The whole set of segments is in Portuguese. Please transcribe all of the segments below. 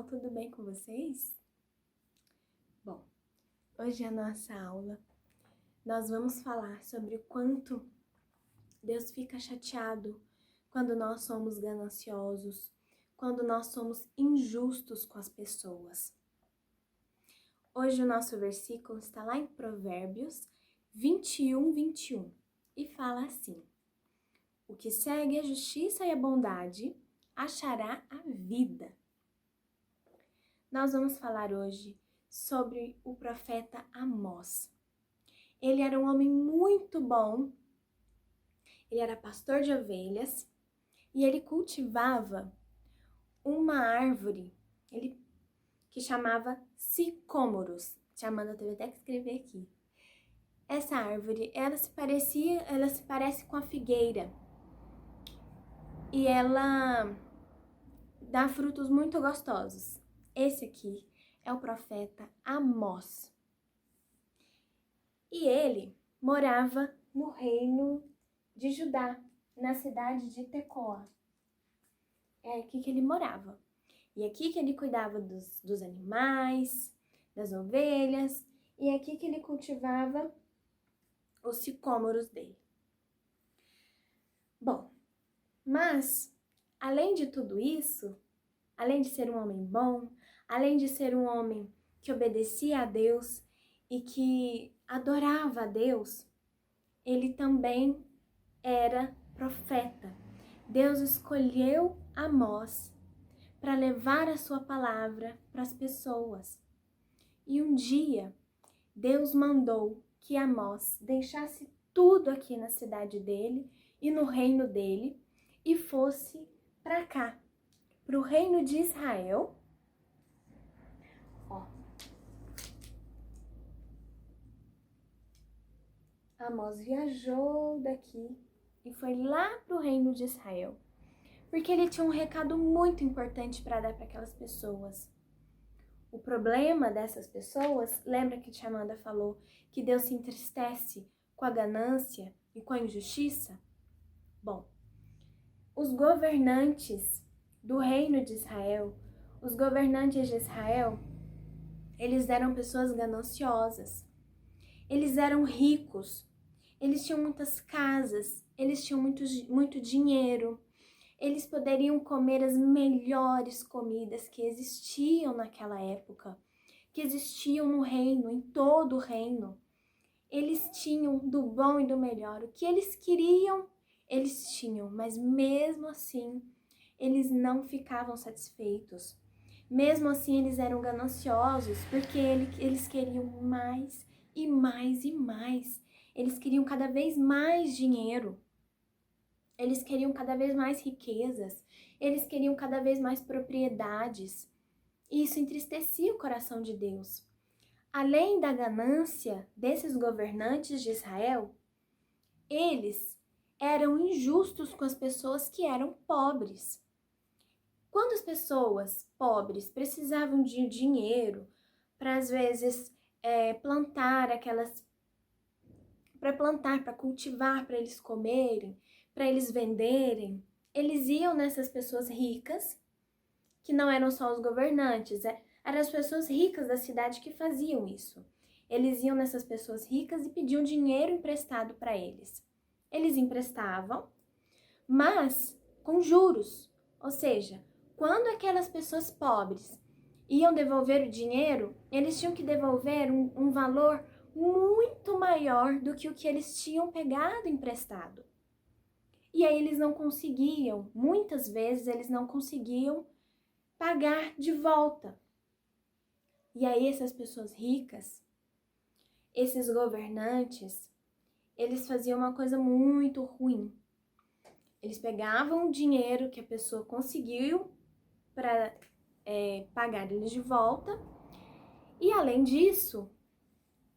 pessoal, tudo bem com vocês? Bom, hoje é a nossa aula. Nós vamos falar sobre o quanto Deus fica chateado quando nós somos gananciosos, quando nós somos injustos com as pessoas. Hoje o nosso versículo está lá em Provérbios 21:21 e fala assim: o que segue a justiça e a bondade achará a vida. Nós vamos falar hoje sobre o profeta Amós. Ele era um homem muito bom, ele era pastor de ovelhas e ele cultivava uma árvore que chamava sicômoros. Tia Amanda teve até que escrever aqui. Essa árvore, ela se parece com a figueira e ela dá frutos muito gostosos. Esse aqui é o profeta Amós. E ele morava no reino de Judá, na cidade de Tecoa. É aqui que ele morava. E aqui que ele cuidava dos animais, das ovelhas, e é aqui que ele cultivava os sicômoros dele. Bom, mas, além de tudo isso, além de ser um homem bom, além de ser um homem que obedecia a Deus e que adorava a Deus, ele também era profeta. Deus escolheu Amós para levar a sua palavra para as pessoas. E um dia, Deus mandou que Amós deixasse tudo aqui na cidade dele e no reino dele e fosse para cá, para o reino de Israel. Amós viajou daqui e foi lá para o reino de Israel, porque ele tinha um recado muito importante para dar para aquelas pessoas. O problema dessas pessoas, lembra que tia Amanda falou que Deus se entristece com a ganância e com a injustiça? Bom, os governantes do reino de Israel, os governantes de Israel, eles eram pessoas gananciosas, eles eram ricos, eles tinham muitas casas, eles tinham muito dinheiro, eles poderiam comer as melhores comidas que existiam naquela época, que existiam no reino, em todo o reino. Eles tinham do bom e do melhor. O que eles queriam, eles tinham, mas mesmo assim, eles não ficavam satisfeitos. Mesmo assim, eles eram gananciosos, porque eles queriam mais e mais e mais. Eles queriam cada vez mais dinheiro. Eles queriam cada vez mais riquezas. Eles queriam cada vez mais propriedades. E isso entristecia o coração de Deus. Além da ganância desses governantes de Israel, eles eram injustos com as pessoas que eram pobres. Quando as pessoas pobres precisavam de dinheiro para, às vezes, para cultivar, para eles comerem, para eles venderem, eles iam nessas pessoas ricas, que não eram só os governantes, eram as pessoas ricas da cidade que faziam isso. Eles iam nessas pessoas ricas e pediam dinheiro emprestado para eles. Eles emprestavam, mas com juros, ou seja, quando aquelas pessoas pobres iam devolver o dinheiro, eles tinham que devolver um valor muito maior do que o que eles tinham pegado emprestado. E aí eles não conseguiam, muitas vezes eles não conseguiam pagar de volta. E aí essas pessoas ricas, esses governantes, eles faziam uma coisa muito ruim. Eles pegavam o dinheiro que a pessoa conseguiu para pagar eles de volta. E além disso,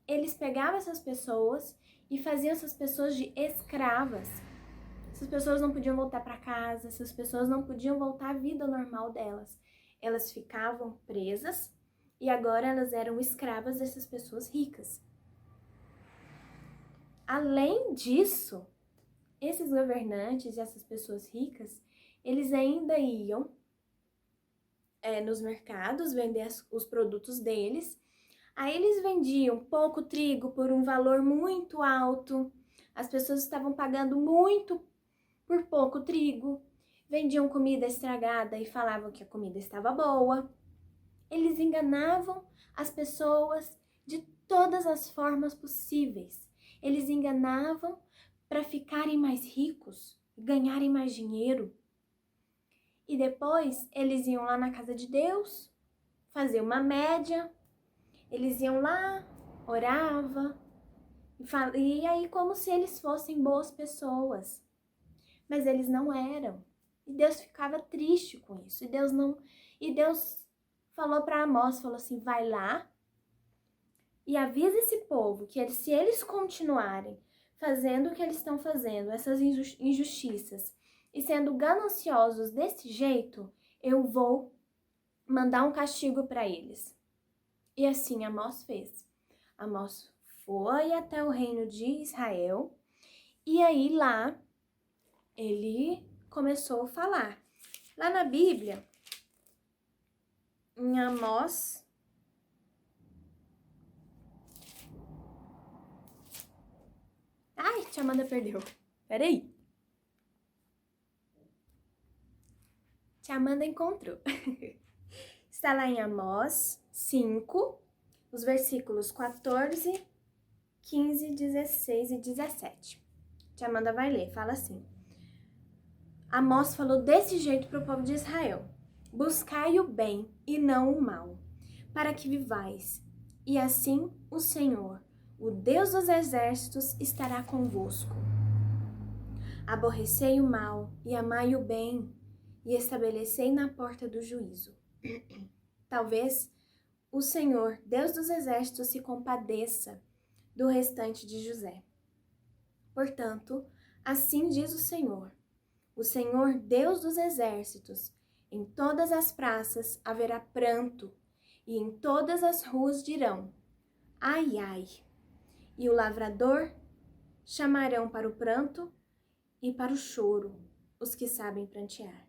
eles pegavam essas pessoas e faziam essas pessoas de escravas. Essas pessoas não podiam voltar para casa, essas pessoas não podiam voltar à vida normal delas. Elas ficavam presas e agora elas eram escravas dessas pessoas ricas. Além disso, esses governantes e essas pessoas ricas, eles ainda iam nos mercados, vender os produtos deles. Aí eles vendiam pouco trigo por um valor muito alto. As pessoas estavam pagando muito por pouco trigo. Vendiam comida estragada e falavam que a comida estava boa. Eles enganavam as pessoas de todas as formas possíveis. Eles enganavam para ficarem mais ricos, ganharem mais dinheiro. E depois eles iam lá na casa de Deus, fazer uma média. Eles iam lá, orava, e aí como se eles fossem boas pessoas. Mas eles não eram. E Deus ficava triste com isso. E Deus falou para Amós, falou assim: vai lá e avisa esse povo que se eles continuarem fazendo o que eles estão fazendo, essas injustiças, e sendo gananciosos desse jeito, eu vou mandar um castigo para eles. E assim Amós fez. Amós foi até o reino de Israel e aí lá ele começou a falar. Lá na Bíblia, em Amós, ai, tia Amanda perdeu. Peraí. Tia Amanda encontrou. Está lá em Amós 5, os versículos 14, 15, 16 e 17. Tia Amanda vai ler, fala assim. Amós falou desse jeito para o povo de Israel: buscai o bem e não o mal, para que vivais, e assim o Senhor, o Deus dos exércitos, estará convosco. Aborrecei o mal e amai o bem, e estabelecei na porta do juízo. Talvez o Senhor, Deus dos exércitos, se compadeça do restante de José. Portanto, assim diz o Senhor, Deus dos exércitos: em todas as praças haverá pranto, e em todas as ruas dirão: ai, ai. E o lavrador chamarão para o pranto e para o choro os que sabem prantear.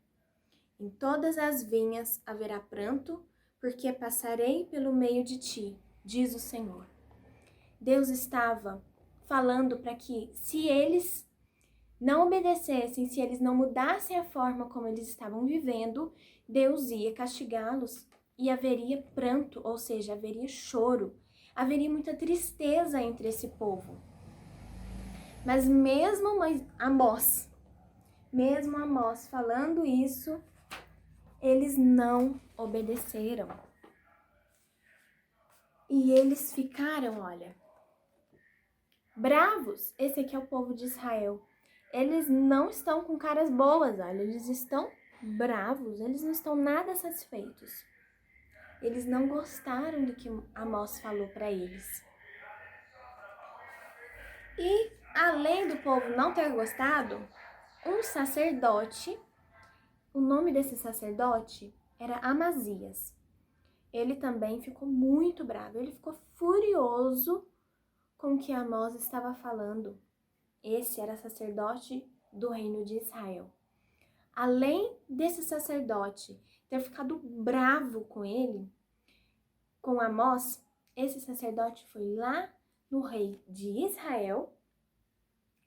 Em todas as vinhas haverá pranto, porque passarei pelo meio de ti, diz o Senhor. Deus estava falando para que, se eles não obedecessem, se eles não mudassem a forma como eles estavam vivendo, Deus ia castigá-los e haveria pranto, ou seja, haveria choro, haveria muita tristeza entre esse povo. Mas mesmo Amós falando isso, eles não obedeceram. E eles ficaram, olha, bravos. Esse aqui é o povo de Israel. Eles não estão com caras boas, olha, eles estão bravos, eles não estão nada satisfeitos. Eles não gostaram do que Amós falou para eles. E, além do povo não ter gostado, um sacerdote, o nome desse sacerdote era Amazias. Ele também ficou muito bravo, ele ficou furioso com o que Amós estava falando. Esse era sacerdote do reino de Israel. Além desse sacerdote ter ficado bravo com ele, com Amós, esse sacerdote foi lá no rei de Israel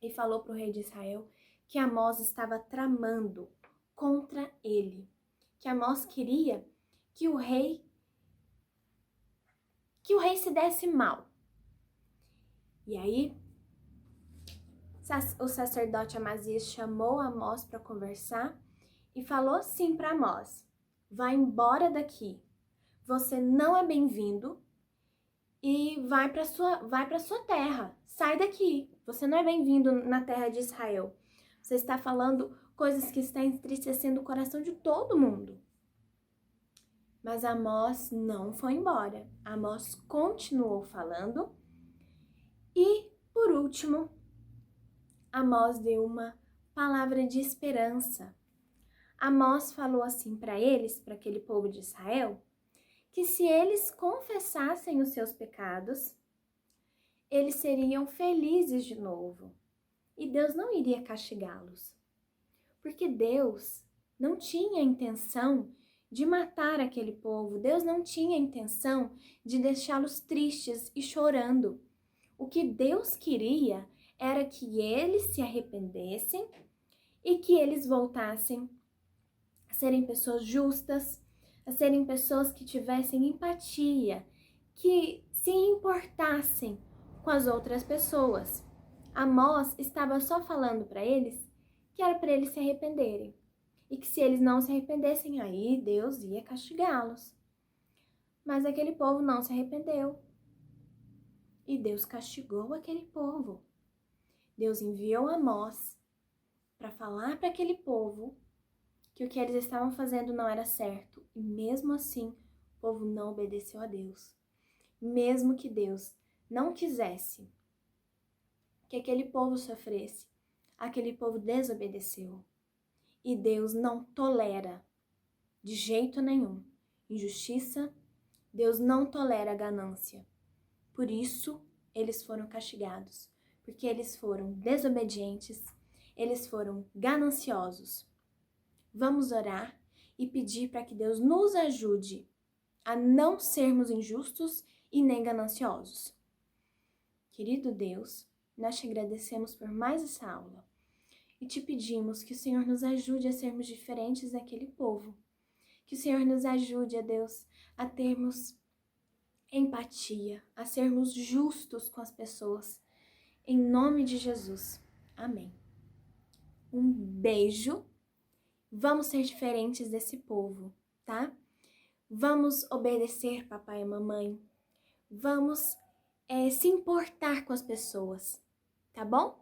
e falou para o rei de Israel que Amós estava tramando contra ele, que Amós queria que o rei se desse mal. E aí, o sacerdote Amazias chamou Amós para conversar e falou assim para Amós: vai embora daqui, você não é bem-vindo e vai para sua terra, sai daqui, você não é bem-vindo na terra de Israel. Você está falando coisas que estão entristecendo o coração de todo mundo. Mas Amós não foi embora. Amós continuou falando e, por último, Amós deu uma palavra de esperança. Amós falou assim para eles, para aquele povo de Israel, que se eles confessassem os seus pecados, eles seriam felizes de novo e Deus não iria castigá-los. Porque Deus não tinha a intenção de matar aquele povo. Deus não tinha intenção de deixá-los tristes e chorando. O que Deus queria era que eles se arrependessem e que eles voltassem a serem pessoas justas, a serem pessoas que tivessem empatia, que se importassem com as outras pessoas. Amós estava só falando para eles que era para eles se arrependerem e que se eles não se arrependessem, aí Deus ia castigá-los. Mas aquele povo não se arrependeu e Deus castigou aquele povo. Deus enviou Amós para falar para aquele povo que o que eles estavam fazendo não era certo. E mesmo assim, o povo não obedeceu a Deus. Mesmo que Deus não quisesse que aquele povo sofresse, aquele povo desobedeceu. E Deus não tolera, de jeito nenhum, injustiça. Deus não tolera ganância. Por isso, eles foram castigados. Porque eles foram desobedientes, eles foram gananciosos. Vamos orar e pedir para que Deus nos ajude a não sermos injustos e nem gananciosos. Querido Deus, nós te agradecemos por mais essa aula e te pedimos que o Senhor nos ajude a sermos diferentes daquele povo. Que o Senhor nos ajude, a Deus, a termos empatia, a sermos justos com as pessoas. Em nome de Jesus. Amém. Um beijo. Vamos ser diferentes desse povo, tá? Vamos obedecer papai e mamãe. Vamos se importar com as pessoas, tá bom?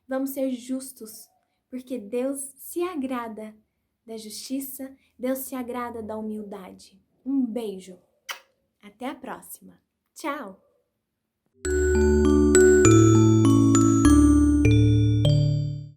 Vamos ser justos, porque Deus se agrada da justiça, Deus se agrada da humildade. Um beijo. Até a próxima. Tchau!